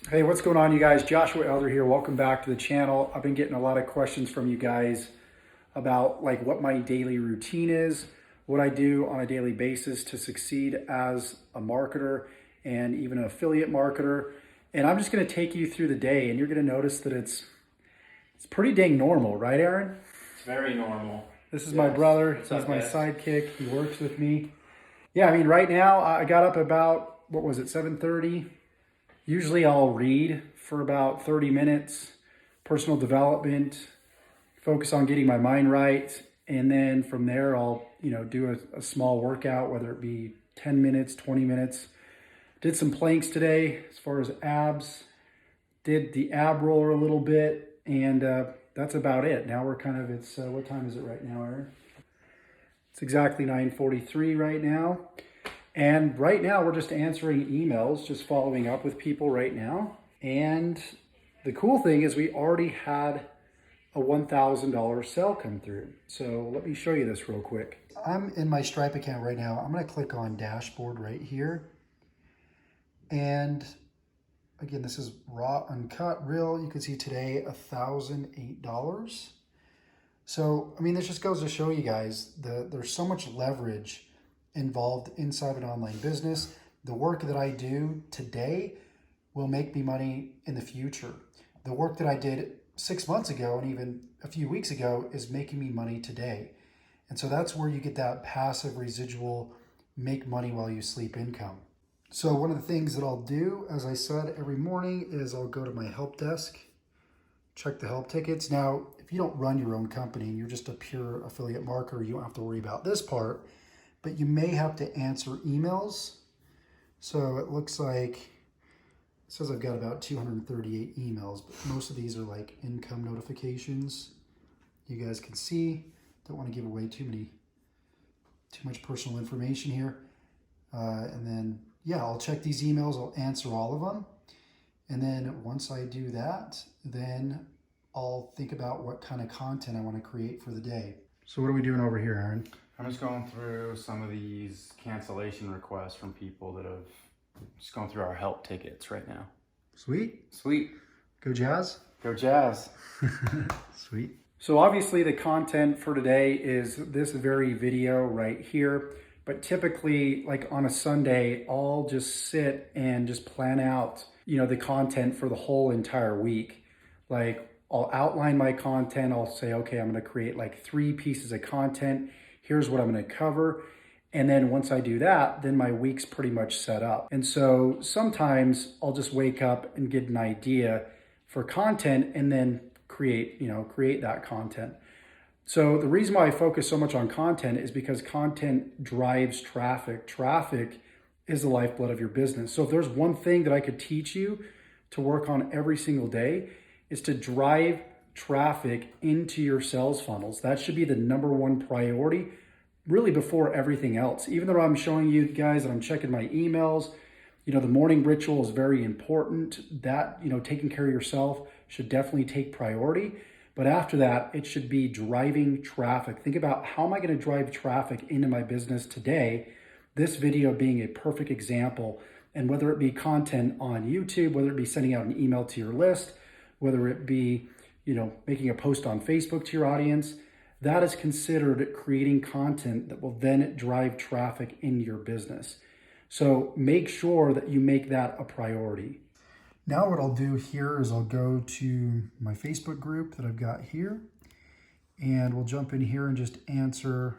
Hey, what's going on, you guys? Joshua Elder here. Welcome back to the channel. I've been getting a lot of questions from you guys about like what my daily routine is, what I do on a daily basis to succeed as a marketer and even an affiliate marketer. And I'm just going to take you through the day, and you're going to notice that it's pretty dang normal, right, Aaron? It's very normal. This is my brother. He's my sidekick. He works with me. Yeah, I mean, right now I got up about, what was it, 7:30? Usually I'll read for about 30 minutes, personal development, focus on getting my mind right. And then from there, I'll, do a small workout, whether it be 10 minutes, 20 minutes. Did some planks today as far as abs, did the ab roller a little bit, and that's about it. Now we're kind of, what time is it right now, Aaron? It's exactly 9:43 right now. And right now we're just answering emails, just following up with people right now. And the cool thing is we already had a $1,000 sale come through. So let me show you this real quick. I'm in my Stripe account right now. I'm gonna click on dashboard right here. And again, this is raw, uncut, real. You can see today, $1,008. So, I mean, this just goes to show you guys there's so much leverage involved inside an online business. The work that I do today will make me money in the future. The work that I did 6 months ago and even a few weeks ago is making me money today. And so that's where you get that passive residual make money while you sleep income. So one of the things that I'll do, as I said, every morning is I'll go to my help desk, check the help tickets. Now, if you don't run your own company and you're just a pure affiliate marketer, you don't have to worry about this part, but you may have to answer emails. So it looks like, it says I've got about 238 emails, but most of these are like income notifications. You guys can see, don't want to give away too much personal information here. And then, yeah, I'll check these emails, I'll answer all of them. And then once I do that, then I'll think about what kind of content I want to create for the day. So what are we doing over here, Aaron? I'm just going through some of these cancellation requests from people that have just gone through our help tickets right now. Sweet. Sweet. Go Jazz. Go Jazz. Sweet. So obviously the content for today is this very video right here. But typically, like on a Sunday, I'll just sit and just plan out, the content for the whole entire week. Like I'll outline my content. I'll say, okay, I'm going to create like 3 pieces of content. Here's what I'm going to cover. And then once I do that, then my week's pretty much set up. And so sometimes I'll just wake up and get an idea for content and then create that content. So the reason why I focus so much on content is because content drives traffic. Traffic is the lifeblood of your business. So if there's one thing that I could teach you to work on every single day is to drive traffic into your sales funnels. That should be the number one priority, really before everything else. Even though I'm showing you guys that I'm checking my emails, the morning ritual is very important. That, taking care of yourself should definitely take priority. But after that, it should be driving traffic. Think about how am I going to drive traffic into my business today? This video being a perfect example. And whether it be content on YouTube, whether it be sending out an email to your list, whether it be, making a post on Facebook to your audience, that is considered creating content that will then drive traffic in your business. So make sure that you make that a priority. Now what I'll do here is I'll go to my Facebook group that I've got here, and we'll jump in here and just answer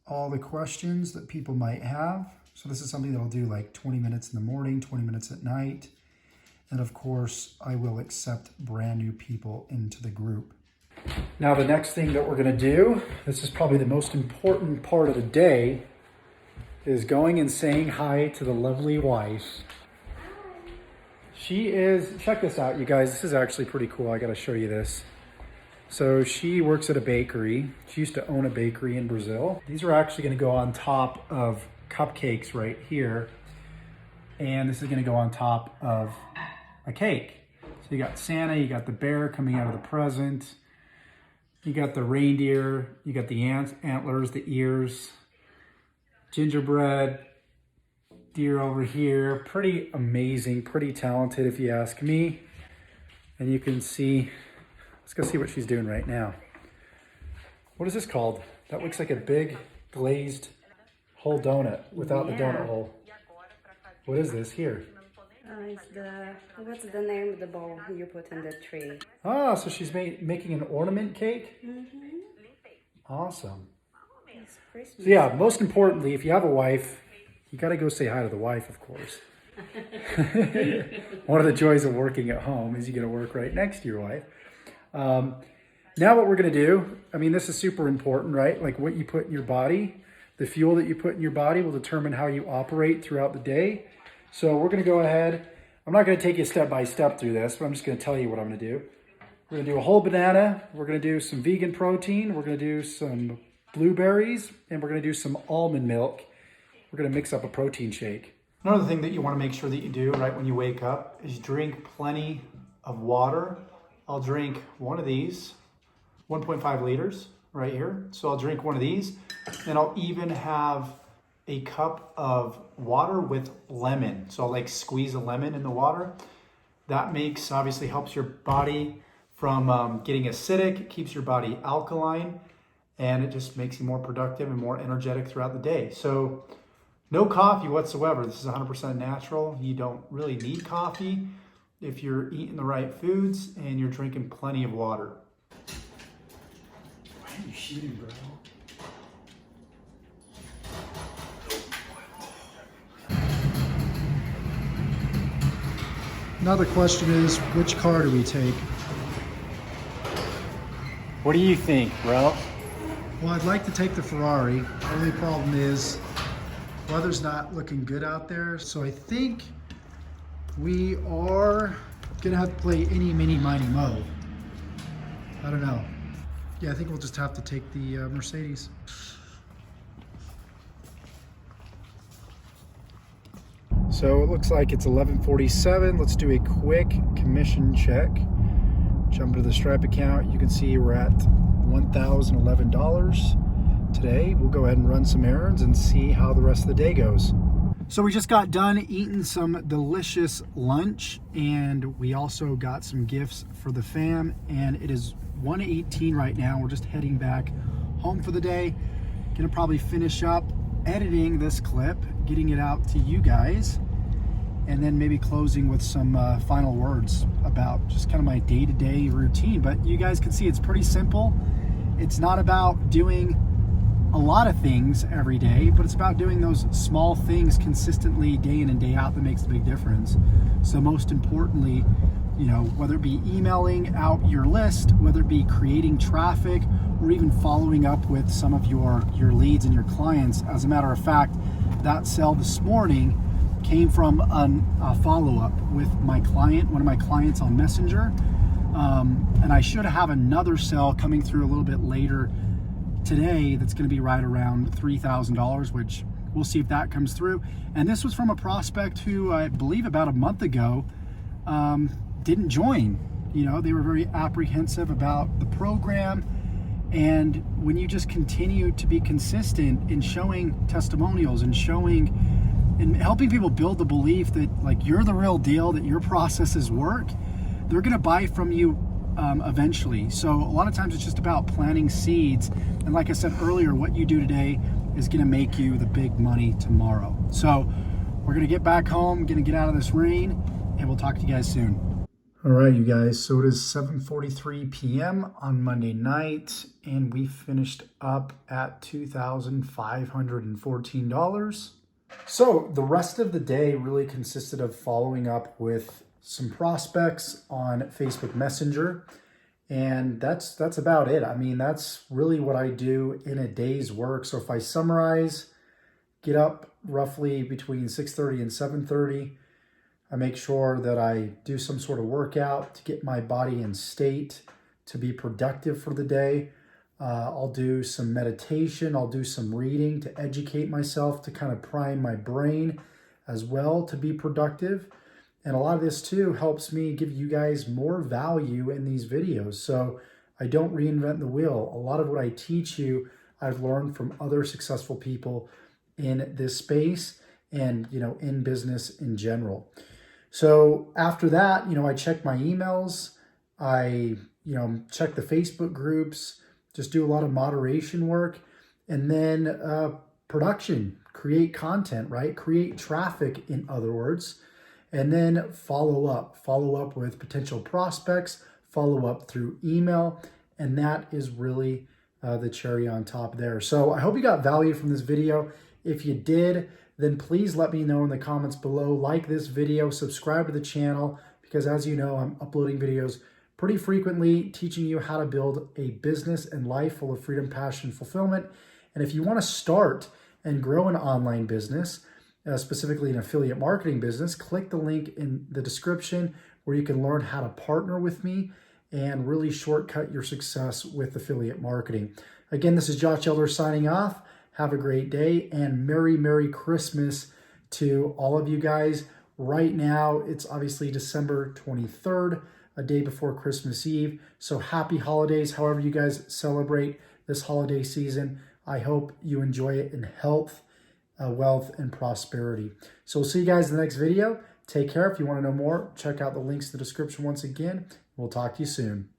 all the questions that people might have. So this is something that I'll do like 20 minutes in the morning, 20 minutes at night. And of course, I will accept brand new people into the group. Now the next thing that we're gonna do, this is probably the most important part of the day, is going and saying hi to the lovely wife. She is, check this out, you guys. This is actually pretty cool. I got to show you this. So she works at a bakery. She used to own a bakery in Brazil. These are actually going to go on top of cupcakes right here. And this is going to go on top of a cake. So you got Santa, you got the bear coming out of the present. You got the reindeer, you got the antlers, the ears, gingerbread, deer over here. Pretty amazing, pretty talented if you ask me. And you can see, let's go see what she's doing right now. What is this called? That looks like a big glazed whole donut without the donut hole. What is this here? What's the name of the bowl you put in the tree? Ah, so she's making an ornament cake? Mm-hmm. Awesome. It's Christmas. So yeah, most importantly, if you have a wife, you got to go say hi to the wife, of course. One of the joys of working at home is you get to work right next to your wife. Now what we're going to do, I mean, this is super important, right? Like what you put in your body, the fuel that you put in your body will determine how you operate throughout the day. So we're going to go ahead. I'm not going to take you step by step through this, but I'm just going to tell you what I'm going to do. We're going to do a whole banana. We're going to do some vegan protein. We're going to do some blueberries, and we're going to do some almond milk. We're going to mix up a protein shake. Another thing that you want to make sure that you do right when you wake up is drink plenty of water. I'll drink one of these, 1.5 liters right here. So I'll drink one of these, and I'll even have a cup of water with lemon. So I'll like squeeze a lemon in the water. That obviously helps your body from getting acidic. It keeps your body alkaline, and it just makes you more productive and more energetic throughout the day. So no coffee whatsoever. This is 100% natural. You don't really need coffee if you're eating the right foods and you're drinking plenty of water. Why are you shooting, bro? Now the question is, which car do we take? What do you think, bro? Well, I'd like to take the Ferrari. The only problem is weather's not looking good out there, so I think we are gonna have to play any, mini, miny, mo. I don't know. Yeah, I think we'll just have to take the Mercedes. So it looks like it's 11:47. Let's do a quick commission check. Jump into the Stripe account. You can see we're at $1,011 today. We'll go ahead and run some errands and see how the rest of the day goes. So we just got done eating some delicious lunch, and we also got some gifts for the fam, and it is 1:18 right now. We're just heading back home for the day. Gonna probably finish up editing this clip, getting it out to you guys, and then maybe closing with some final words about just kind of my day-to-day routine. But you guys can see it's pretty simple. It's not about doing a lot of things every day, but it's about doing those small things consistently day in and day out that makes a big difference. So most importantly, you know, whether it be emailing out your list, whether it be creating traffic, or even following up with some of your leads and your clients. As a matter of fact, that sale this morning came from a follow-up with my client, one of my clients on Messenger. And I should have another sale coming through a little bit later today that's going to be right around $3,000, which we'll see if that comes through. And this was from a prospect who I believe about a month ago didn't join. You know, they were very apprehensive about the program. And when you just continue to be consistent in showing testimonials and showing and helping people build the belief that like you're the real deal, that your processes work, they're going to buy from you eventually. So a lot of times it's just about planting seeds. And like I said earlier, what you do today is going to make you the big money tomorrow. So we're going to get back home, going to get out of this rain, and we'll talk to you guys soon. All right, you guys, so it is 7:43 p.m. on Monday night, and we finished up at $2,514. So the rest of the day really consisted of following up with some prospects on Facebook Messenger, and that's about it. I mean, that's really what I do in a day's work. So if I summarize, get up roughly between 6:30 and 7:30. I make sure that I do some sort of workout to get my body in state to be productive for the day. I'll do some meditation. I'll do some reading to educate myself, to kind of prime my brain as well to be productive. And a lot of this too helps me give you guys more value in these videos. So I don't reinvent the wheel. A lot of what I teach you, I've learned from other successful people in this space. and, in business in general. So after that, I check my emails. I, check the Facebook groups, just do a lot of moderation work, and then production, create content, right? Create traffic, in other words, and then follow up with potential prospects, follow up through email, and that is really the cherry on top there. So I hope you got value from this video. If you did, then please let me know in the comments below. Like this video, subscribe to the channel, because as you know, I'm uploading videos pretty frequently teaching you how to build a business and life full of freedom, passion, fulfillment. And if you want to start and grow an online business, specifically an affiliate marketing business, click the link in the description where you can learn how to partner with me and really shortcut your success with affiliate marketing. Again, this is Josh Elder signing off. Have a great day and Merry Christmas to all of you guys. Right now, it's obviously December 23rd, a day before Christmas Eve. So happy holidays, however you guys celebrate this holiday season. I hope you enjoy it in health, wealth, and prosperity. So we'll see you guys in the next video. Take care. If you want to know more, check out the links in the description once again. We'll talk to you soon.